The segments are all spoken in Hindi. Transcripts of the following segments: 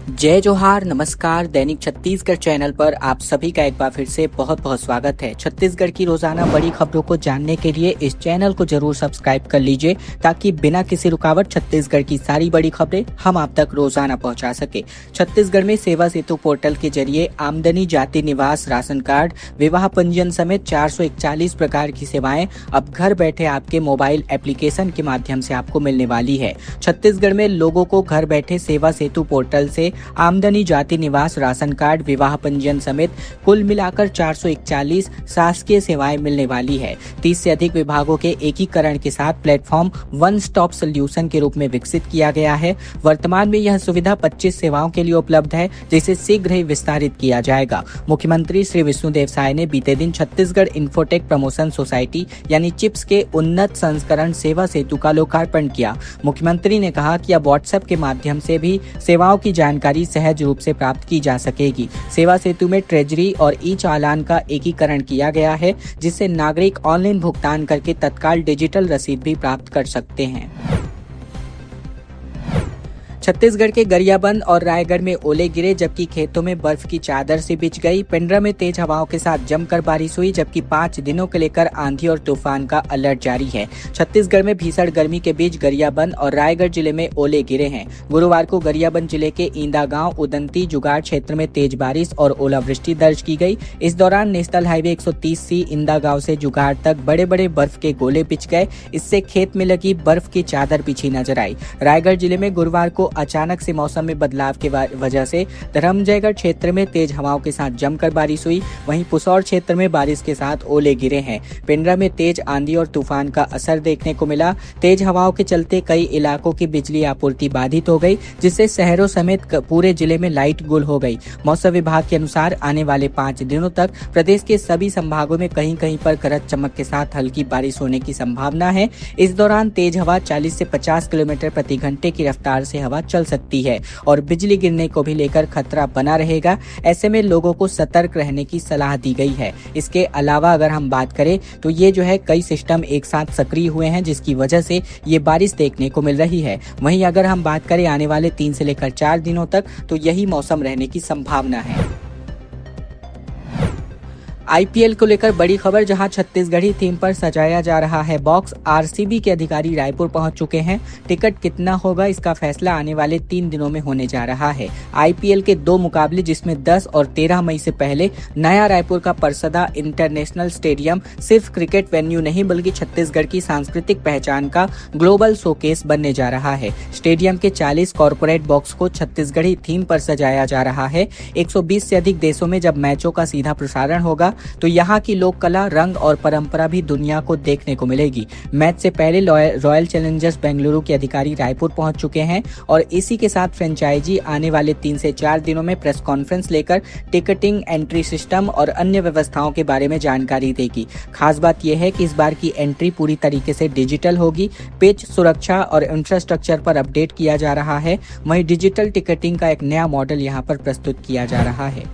जय जोहार, नमस्कार। दैनिक छत्तीसगढ़ चैनल पर आप सभी का एक बार फिर से बहुत बहुत स्वागत है। छत्तीसगढ़ की रोजाना बड़ी खबरों को जानने के लिए इस चैनल को जरूर सब्सक्राइब कर लीजिए ताकि बिना किसी रुकावट छत्तीसगढ़ की सारी बड़ी खबरें हम आप तक रोजाना पहुंचा सके। छत्तीसगढ़ में सेवा सेतु पोर्टल के जरिए आमदनी, जाति निवास, राशन कार्ड, विवाह पंजीयन समेत 441 प्रकार की सेवाएं अब घर बैठे आपके मोबाइल एप्लीकेशन के माध्यम से आपको मिलने वाली है। छत्तीसगढ़ में लोगों को घर बैठे सेवा सेतु पोर्टल से आमदनी, जाति निवास, राशन कार्ड, विवाह पंजीयन समेत कुल मिलाकर 441 शासकीय सेवाएं मिलने वाली है। 30 से अधिक विभागों के एकीकरण के साथ प्लेटफॉर्म वन स्टॉप सोल्यूशन के रूप में विकसित किया गया है। वर्तमान में यह सुविधा 25 सेवाओं के लिए उपलब्ध है, जिसे शीघ्र ही विस्तारित किया जाएगा। मुख्यमंत्री श्री विष्णुदेव साय ने बीते दिन छत्तीसगढ़ इन्फोटेक प्रमोशन सोसाइटी यानी चिप्स के उन्नत संस्करण सेवा सेतु का लोकार्पण किया। मुख्यमंत्री ने कहा कि अब व्हाट्सएप के माध्यम से भी सेवाओं की जानकारी सहज रूप से प्राप्त की जा सकेगी। सेवा सेतु में ट्रेजरी और ई चालान का एकीकरण किया गया है, जिससे नागरिक ऑनलाइन भुगतान करके तत्काल डिजिटल रसीद भी प्राप्त कर सकते हैं। छत्तीसगढ़ के गरियाबंद और रायगढ़ में ओले गिरे, जबकि खेतों में बर्फ की चादर से बिछ गई। पेंड्रा में तेज हवाओं के साथ जमकर बारिश हुई, जबकि 5 दिनों को लेकर आंधी और तूफान का अलर्ट जारी है। छत्तीसगढ़ में भीषण गर्मी के बीच गरियाबंद और रायगढ़ जिले में ओले गिरे हैं। गुरुवार को गरियाबंद जिले के ईंदा गांव, उदंती, जुगाड़ क्षेत्र में तेज बारिश और ओलावृष्टि दर्ज की गई। इस दौरान नेशनल हाईवे 130C ईंदा गांव से जुगाड़ तक बड़े बड़े बर्फ के गोले बिछ गए। इससे खेत में लगी बर्फ की चादर बिछी नजर आई। रायगढ़ जिले में गुरुवार को अचानक से मौसम में बदलाव के वजह से धरमजयगढ़ क्षेत्र में तेज हवाओं के साथ जमकर बारिश हुई। वहीं पुसौर क्षेत्र में बारिश के साथ ओले गिरे हैं। पेंड्रा में तेज आंधी और तूफान का असर देखने को मिला। तेज हवाओं के चलते कई इलाकों की बिजली आपूर्ति बाधित हो गई, जिससे शहरों समेत पूरे जिले में लाइट गुल हो गई। मौसम विभाग के अनुसार आने वाले 5 दिनों तक प्रदेश के सभी संभागों में कहीं कहीं पर गरज चमक के साथ हल्की बारिश होने की संभावना है। इस दौरान तेज हवा 40 से 50 किलोमीटर प्रति घंटे की रफ्तार से हवा चल सकती है और बिजली गिरने को भी लेकर खतरा बना रहेगा। ऐसे में लोगों को सतर्क रहने की सलाह दी गई है। इसके अलावा अगर हम बात करें तो ये जो है कई सिस्टम एक साथ सक्रिय हुए हैं, जिसकी वजह से ये बारिश देखने को मिल रही है। वहीं अगर हम बात करें आने वाले 3 से लेकर 4 दिनों तक, तो यही मौसम रहने की संभावना है। आईपीएल को लेकर बड़ी खबर, जहां छत्तीसगढ़ी थीम पर सजाया जा रहा है बॉक्स। आरसीबी के अधिकारी रायपुर पहुंच चुके हैं। टिकट कितना होगा, इसका फैसला आने वाले 3 दिनों में होने जा रहा है। आईपीएल के 2 मुकाबले, जिसमें 10 और 13 मई से पहले नया रायपुर का परसदा इंटरनेशनल स्टेडियम सिर्फ क्रिकेट वेन्यू नहीं बल्कि छत्तीसगढ़ की सांस्कृतिक पहचान का ग्लोबल शोकेस बनने जा रहा है। स्टेडियम के 40 कॉर्पोरेट बॉक्स को छत्तीसगढ़ी थीम पर सजाया जा रहा है। 120 से अधिक देशों में जब मैचों का सीधा प्रसारण होगा तो यहाँ की लोक कला, रंग और परंपरा भी दुनिया को देखने को मिलेगी। मैच से पहले रॉयल चैलेंजर्स बेंगलुरु के अधिकारी रायपुर पहुंच चुके हैं और इसी के साथ फ्रेंचाइजी आने वाले 3 से 4 दिनों में प्रेस कॉन्फ्रेंस लेकर टिकटिंग, एंट्री सिस्टम और अन्य व्यवस्थाओं के बारे में जानकारी देगी। खास बात यह है कि इस बार की एंट्री पूरी तरीके से डिजिटल होगी। पिच, सुरक्षा और इंफ्रास्ट्रक्चर पर अपडेट किया जा रहा है। वहीं डिजिटल टिकटिंग का एक नया मॉडल यहाँ पर प्रस्तुत किया जा रहा है।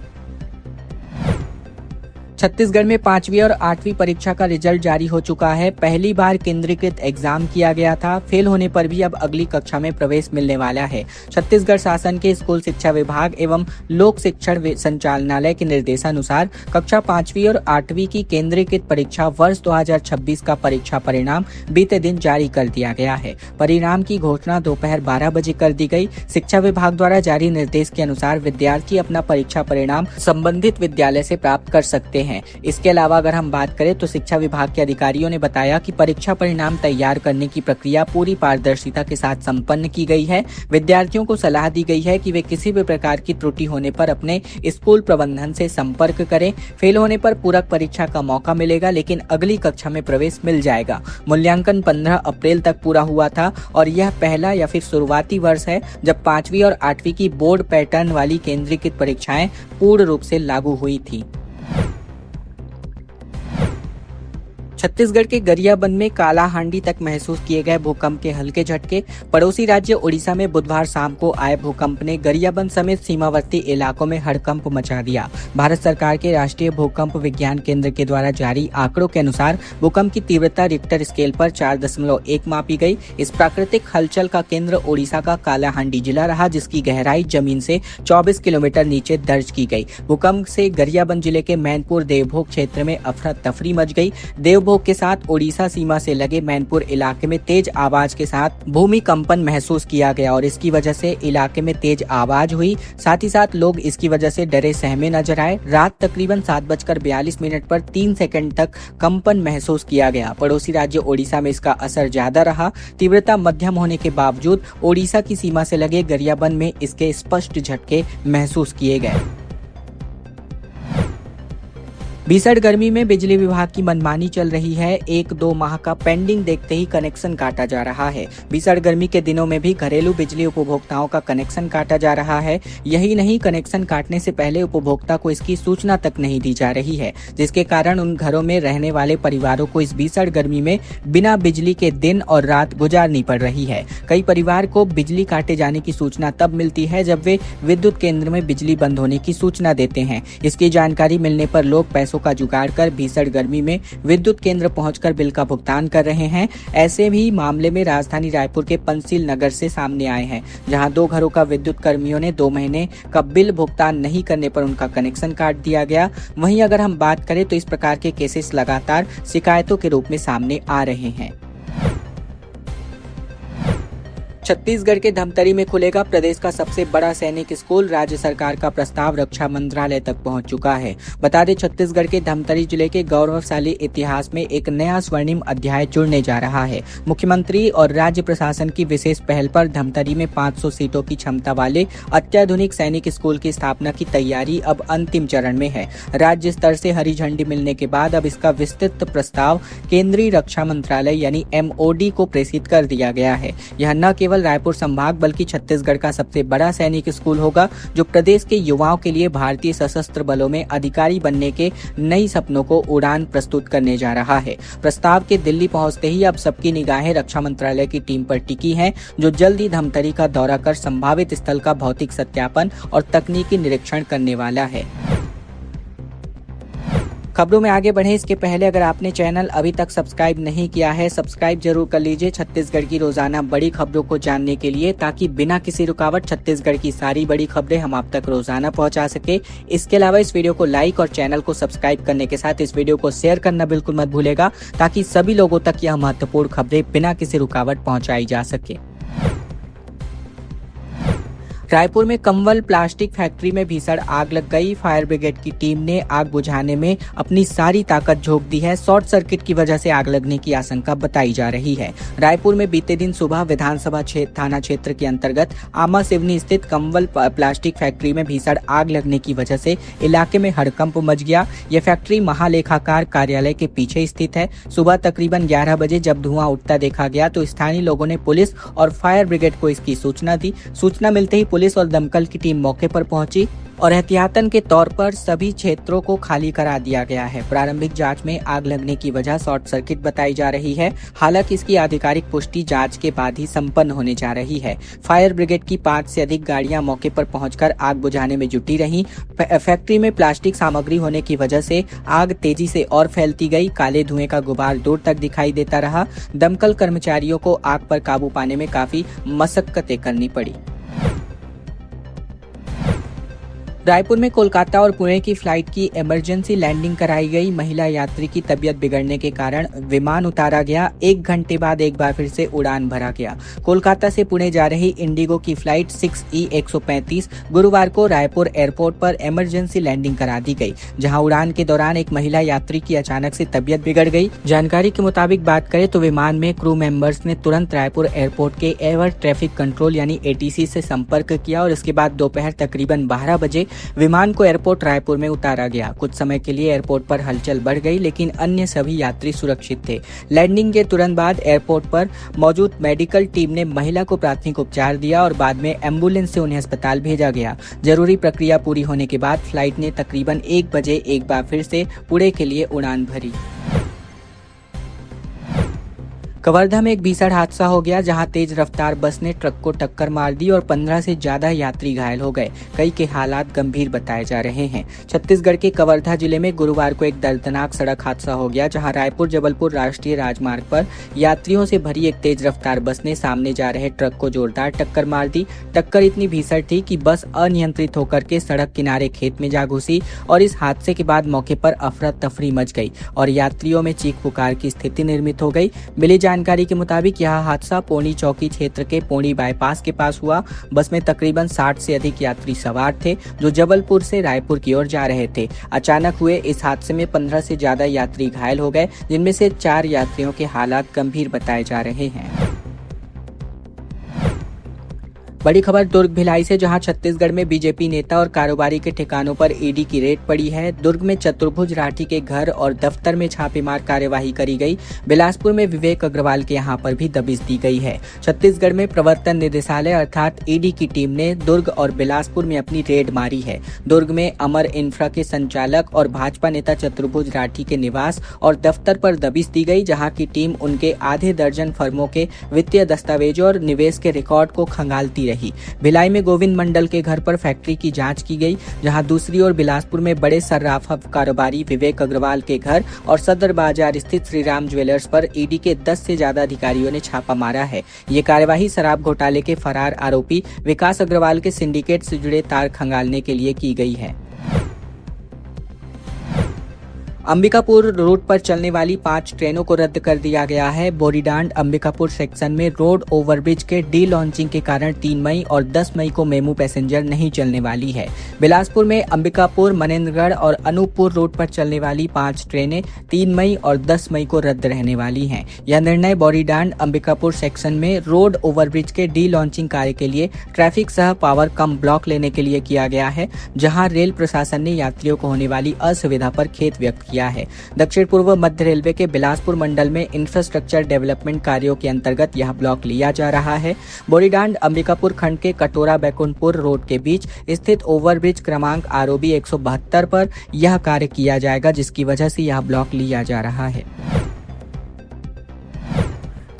छत्तीसगढ़ में 5वीं और 8वीं परीक्षा का रिजल्ट जारी हो चुका है। पहली बार केंद्रीकृत एग्जाम किया गया था। फेल होने पर भी अब अगली कक्षा में प्रवेश मिलने वाला है। छत्तीसगढ़ शासन के स्कूल शिक्षा विभाग एवं लोक शिक्षण संचालनालय के निर्देशानुसार कक्षा 5वीं और 8वीं की केंद्रीकृत परीक्षा वर्ष 2026 का परीक्षा परिणाम बीते दिन जारी कर दिया गया है। परिणाम की घोषणा दोपहर 12 बजे कर दी गई। शिक्षा विभाग द्वारा जारी निर्देश के अनुसार विद्यार्थी अपना परीक्षा परिणाम संबंधित विद्यालय से प्राप्त कर सकते हैं। इसके अलावा अगर हम बात करें तो शिक्षा विभाग के अधिकारियों ने बताया कि परीक्षा परिणाम तैयार करने की प्रक्रिया पूरी पारदर्शिता के साथ संपन्न की गई है। विद्यार्थियों को सलाह दी गई है कि वे किसी भी प्रकार की त्रुटि होने पर अपने स्कूल प्रबंधन से संपर्क करें। फेल होने पर पूरक परीक्षा का मौका मिलेगा, लेकिन अगली कक्षा में प्रवेश मिल जाएगा। मूल्यांकन 15 अप्रैल तक पूरा हुआ था और यह पहला या फिर शुरुआती वर्ष है जब 5वीं और 8वीं की बोर्ड पैटर्न वाली केंद्रीकृत परीक्षाएं पूर्ण रूप से लागू हुई थी। छत्तीसगढ़ के गरियाबंद में कालाहांडी तक महसूस किए गए भूकंप के हल्के झटके। पड़ोसी राज्य ओडिशा में बुधवार शाम को आए भूकंप ने गरियाबंद समेत सीमावर्ती इलाकों में हड़कंप मचा दिया। भारत सरकार के राष्ट्रीय भूकंप विज्ञान केंद्र के द्वारा जारी आंकड़ों के अनुसार भूकंप की तीव्रता रिक्टर स्केल पर 4.1 मापी गई। इस प्राकृतिक हलचल का केंद्र ओडिशा का कालाहांडी जिला रहा, जिसकी गहराई जमीन से 24 किलोमीटर नीचे दर्ज की गई। भूकंप से गरियाबंद जिले के मैनपुर देवभोग क्षेत्र में अफरा तफरी मच गई। देवभोग के साथ ओडिशा सीमा से लगे मैनपुर इलाके में तेज आवाज के साथ भूमि कंपन महसूस किया गया और इसकी वजह से इलाके में तेज आवाज हुई। साथ ही साथ लोग इसकी वजह से डरे सहमे नजर आए। रात तकरीबन 7:42 पर 3 सेकंड तक कंपन महसूस किया गया। पड़ोसी राज्य ओडिशा में इसका असर ज्यादा रहा। तीव्रता मध्यम होने के बावजूद ओडिशा की सीमा से लगे गरियाबंद में इसके स्पष्ट झटके महसूस किए गए। भीषण गर्मी में बिजली विभाग की मनमानी चल रही है। 1-2 माह का पेंडिंग देखते ही कनेक्शन काटा जा रहा है। भीषण गर्मी के दिनों में भी घरेलू बिजली उपभोक्ताओं का कनेक्शन काटा जा रहा है। यही नहीं, कनेक्शन काटने से पहले उपभोक्ता को इसकी सूचना तक नहीं दी जा रही है, जिसके कारण उन घरों में रहने वाले परिवारों को इस भीषण गर्मी में बिना बिजली के दिन और रात गुजारनी पड़ रही है। कई परिवार को बिजली काटे जाने की सूचना तब मिलती है जब वे विद्युत केंद्र में बिजली बंद होने की सूचना देते हैं। इसकी जानकारी मिलने पर लोग पैसों का जुगाड़ कर भीषण गर्मी में विद्युत केंद्र पहुंचकर बिल का भुगतान कर रहे हैं। ऐसे भी मामले में राजधानी रायपुर के पंसील नगर से सामने आए हैं, जहां 2 घरों का विद्युत कर्मियों ने 2 महीने का बिल भुगतान नहीं करने पर उनका कनेक्शन काट दिया गया। वहीं अगर हम बात करें तो इस प्रकार के केसेस लगातार शिकायतों के रूप में सामने आ रहे हैं। छत्तीसगढ़ के धमतरी में खुलेगा प्रदेश का सबसे बड़ा सैनिक स्कूल। राज्य सरकार का प्रस्ताव रक्षा मंत्रालय तक पहुंच चुका है। बता दें, छत्तीसगढ़ के धमतरी जिले के गौरवशाली इतिहास में एक नया स्वर्णिम अध्याय जुड़ने जा रहा है। मुख्यमंत्री और राज्य प्रशासन की विशेष पहल पर धमतरी में 500 सीटों की क्षमता वाले अत्याधुनिक सैनिक स्कूल की स्थापना की तैयारी अब अंतिम चरण में है। राज्य स्तर से हरी झंडी मिलने के बाद अब इसका विस्तृत प्रस्ताव केंद्रीय रक्षा मंत्रालय यानी MOD को प्रेषित कर दिया गया है। यह न केवल रायपुर संभाग बल्कि छत्तीसगढ़ का सबसे बड़ा सैनिक स्कूल होगा, जो प्रदेश के युवाओं के लिए भारतीय सशस्त्र बलों में अधिकारी बनने के नई सपनों को उड़ान प्रस्तुत करने जा रहा है। प्रस्ताव के दिल्ली पहुंचते ही अब सबकी निगाहें रक्षा मंत्रालय की टीम पर टिकी हैं, जो जल्द ही धमतरी का दौरा कर संभावित स्थल का भौतिक सत्यापन और तकनीकी निरीक्षण करने वाला है। खबरों में आगे बढ़े इसके पहले अगर आपने चैनल अभी तक सब्सक्राइब नहीं किया है, सब्सक्राइब जरूर कर लीजिए छत्तीसगढ़ की रोजाना बड़ी खबरों को जानने के लिए, ताकि बिना किसी रुकावट छत्तीसगढ़ की सारी बड़ी खबरें हम आप तक रोजाना पहुंचा सके। इसके अलावा इस वीडियो को लाइक और चैनल को सब्सक्राइब करने के साथ इस वीडियो को शेयर करना बिल्कुल मत भूलेगा, ताकि सभी लोगों तक यह महत्वपूर्ण खबरें बिना किसी रुकावट पहुँचाई जा सके। रायपुर में कंवल प्लास्टिक फैक्ट्री में भीषण आग लग गई। फायर ब्रिगेड की टीम ने आग बुझाने में अपनी सारी ताकत झोंक दी है। शॉर्ट सर्किट की वजह से आग लगने की आशंका बताई जा रही है। रायपुर में बीते दिन सुबह विधानसभा थाना क्षेत्र के अंतर्गत आमा सिवनी स्थित कंवल प्लास्टिक फैक्ट्री में भीषण आग लगने की वजह से इलाके में हड़कंप मच गया। यह फैक्ट्री महालेखाकार कार्यालय के पीछे स्थित है। सुबह तकरीबन 11 बजे जब धुआं उठता देखा गया तो स्थानीय लोगों ने पुलिस और फायर ब्रिगेड को इसकी सूचना दी। सूचना मिलते ही पुलिस और दमकल की टीम मौके पर पहुंची और एहतियातन के तौर पर सभी क्षेत्रों को खाली करा दिया गया है। प्रारंभिक जांच में आग लगने की वजह शॉर्ट सर्किट बताई जा रही है। हालांकि इसकी आधिकारिक पुष्टि जांच के बाद ही संपन्न होने जा रही है। फायर ब्रिगेड की 5 से अधिक गाड़ियां मौके पर पहुंचकर आग बुझाने में जुटी रहीं। फैक्ट्री में प्लास्टिक सामग्री होने की वजह से आग तेजी से और फैलती गई। काले धुएं का गुबार दूर तक दिखाई देता रहा। दमकल कर्मचारियों को आग पर काबू पाने में काफी मशक्कतें करनी पड़ी। रायपुर में कोलकाता और पुणे की फ्लाइट की इमरजेंसी लैंडिंग कराई गई। महिला यात्री की तबीयत बिगड़ने के कारण विमान उतारा गया। 1 घंटे बाद एक बार फिर से उड़ान भरा गया। कोलकाता से पुणे जा रही इंडिगो की फ्लाइट 6E135 गुरुवार को रायपुर एयरपोर्ट पर इमरजेंसी लैंडिंग करा दी गई, जहां उड़ान के दौरान एक महिला यात्री की अचानक से तबीयत बिगड़ गई। जानकारी के मुताबिक बात करें तो विमान में क्रू मेंबर्स ने तुरंत रायपुर एयरपोर्ट के एयर ट्रैफिक कंट्रोल यानी ATC से संपर्क किया और इसके बाद दोपहर तकरीबन 12 बजे विमान को एयरपोर्ट रायपुर में उतारा गया। कुछ समय के लिए एयरपोर्ट पर हलचल बढ़ गई, लेकिन अन्य सभी यात्री सुरक्षित थे। लैंडिंग के तुरंत बाद एयरपोर्ट पर मौजूद मेडिकल टीम ने महिला को प्राथमिक उपचार दिया और बाद में एम्बुलेंस से उन्हें अस्पताल भेजा गया। जरूरी प्रक्रिया पूरी होने के बाद फ्लाइट ने तकरीबन 1 बजे एक बार फिर से पुणे के लिए उड़ान भरी। कवर्धा में एक भीषण हादसा हो गया जहां तेज रफ्तार बस ने ट्रक को टक्कर मार दी और 15 से ज्यादा यात्री घायल हो गए। कई के हालात गंभीर बताए जा रहे हैं। छत्तीसगढ़ के कवर्धा जिले में गुरुवार को एक दर्दनाक सड़क हादसा हो गया जहां रायपुर जबलपुर राष्ट्रीय राजमार्ग पर यात्रियों से भरी एक तेज रफ्तार बस ने सामने जा रहे ट्रक को जोरदार टक्कर मार दी। टक्कर इतनी भीषण थी कि बस अनियंत्रित होकर के सड़क किनारे खेत में जा घुसी और इस हादसे के बाद मौके पर अफरा तफरी मच गई और यात्रियों में चीख पुकार की स्थिति निर्मित हो गई। मिली जानकारी के मुताबिक यह हादसा पोनी चौकी क्षेत्र के पोनी बाईपास के पास हुआ। बस में तकरीबन 60 से अधिक यात्री सवार थे जो जबलपुर से रायपुर की ओर जा रहे थे। अचानक हुए इस हादसे में 15 से ज्यादा यात्री घायल हो गए, जिनमें से 4 यात्रियों के हालात गंभीर बताए जा रहे हैं। बड़ी खबर दुर्ग भिलाई से, जहां छत्तीसगढ़ में बीजेपी नेता और कारोबारी के ठिकानों पर ईडी की रेड पड़ी है। दुर्ग में चतुर्भुज राठी के घर और दफ्तर में छापेमार कार्यवाही करी गई। बिलासपुर में विवेक अग्रवाल के यहां पर भी दबिश दी गई है। छत्तीसगढ़ में प्रवर्तन निदेशालय अर्थात ईडी की टीम ने दुर्ग और बिलासपुर में अपनी रेड मारी है। दुर्ग में अमर इंफ्रा के संचालक और भाजपा नेता चतुर्भुज राठी के निवास और दफ्तर पर दबिश दी गई, जहाँ की टीम उनके आधे दर्जन फर्मों के वित्तीय दस्तावेजों और निवेश के रिकॉर्ड को खंगालती रही। भिलाई में गोविंद मंडल के घर पर फैक्ट्री की जांच की गई, जहां दूसरी ओर बिलासपुर में बड़े सर्राफा कारोबारी विवेक अग्रवाल के घर और सदर बाजार स्थित श्रीराम ज्वेलर्स पर ईडी के 10 से ज्यादा अधिकारियों ने छापा मारा है। ये कार्यवाही शराब घोटाले के फरार आरोपी विकास अग्रवाल के सिंडिकेट से जुड़े तार खंगालने के लिए की गई है। अंबिकापुर रूट पर चलने वाली 5 ट्रेनों को रद्द कर दिया गया है। बोरीडांड अंबिकापुर सेक्शन में रोड ओवरब्रिज के डी लॉन्चिंग के कारण 3 मई और 10 मई को मेमू पैसेंजर नहीं चलने वाली है। बिलासपुर में अंबिकापुर मनेन्द्रगढ़ और अनूपपुर रूट पर चलने वाली 5 ट्रेनें 3 मई और 10 मई को रद्द रहने वाली हैं। यह निर्णय बोरीडांड अंबिकापुर सेक्शन में रोड ओवरब्रिज के डी लॉन्चिंग कार्य के लिए ट्रैफिक सह पावर कम ब्लॉक लेने के लिए किया गया है, जहाँ रेल प्रशासन ने यात्रियों को होने वाली असुविधा पर खेद व्यक्त किया है। दक्षिण पूर्व मध्य रेलवे के बिलासपुर मंडल में इंफ्रास्ट्रक्चर डेवलपमेंट कार्यों के अंतर्गत यह ब्लॉक लिया जा रहा है। बोरीडांड अंबिकापुर खंड के कटोरा बैकुंठपुर रोड के बीच स्थित ओवरब्रिज क्रमांक ROB 172 पर यह कार्य किया जाएगा, जिसकी वजह से यह ब्लॉक लिया जा रहा है।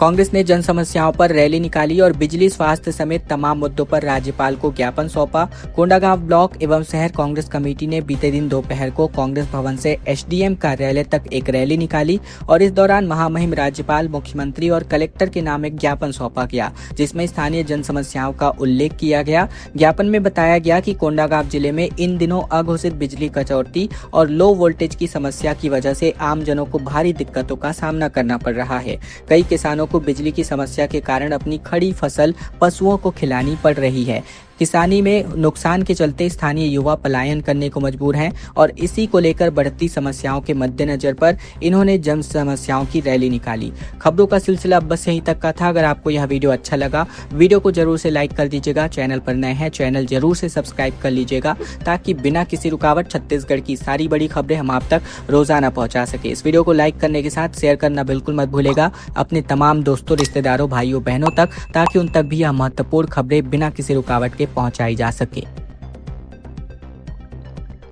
कांग्रेस ने जन समस्याओं पर रैली निकाली और बिजली स्वास्थ्य समेत तमाम मुद्दों पर राज्यपाल को ज्ञापन सौंपा। कोंडागांव ब्लॉक एवं शहर कांग्रेस कमेटी ने बीते दिन दोपहर को कांग्रेस भवन से SDM कार्यालय तक एक रैली निकाली और इस दौरान महामहिम राज्यपाल, मुख्यमंत्री और कलेक्टर के नाम एक ज्ञापन सौंपा गया, जिसमें स्थानीय जन समस्याओं का उल्लेख किया गया। ज्ञापन में बताया गया कि कोंडागांव जिले में इन दिनों अघोषित बिजली कटौती और लो वोल्टेज की समस्या की वजह से आमजनों को भारी दिक्कतों का सामना करना पड़ रहा है। कई किसानों को बिजली की समस्या के कारण अपनी खड़ी फसल पशुओं को खिलानी पड़ रही है। किसानी में नुकसान के चलते स्थानीय युवा पलायन करने को मजबूर हैं और इसी को लेकर बढ़ती समस्याओं के मद्देनजर पर इन्होंने जन समस्याओं की रैली निकाली। खबरों का सिलसिला अब बस यहीं तक का था। अगर आपको यह वीडियो अच्छा लगा, वीडियो को जरूर से लाइक कर दीजिएगा। चैनल पर नए हैं, चैनल जरूर से सब्सक्राइब कर लीजिएगा ताकि बिना किसी रुकावट छत्तीसगढ़ की सारी बड़ी खबरें हम आप तक रोजाना पहुंचा सके। इस वीडियो को लाइक करने के साथ शेयर करना बिल्कुल मत भूलेगा अपने तमाम दोस्तों, रिश्तेदारों, भाइयों, बहनों तक, ताकि उन तक भी यह महत्वपूर्ण खबरें बिना किसी रुकावट के पहुंचाई जा सके।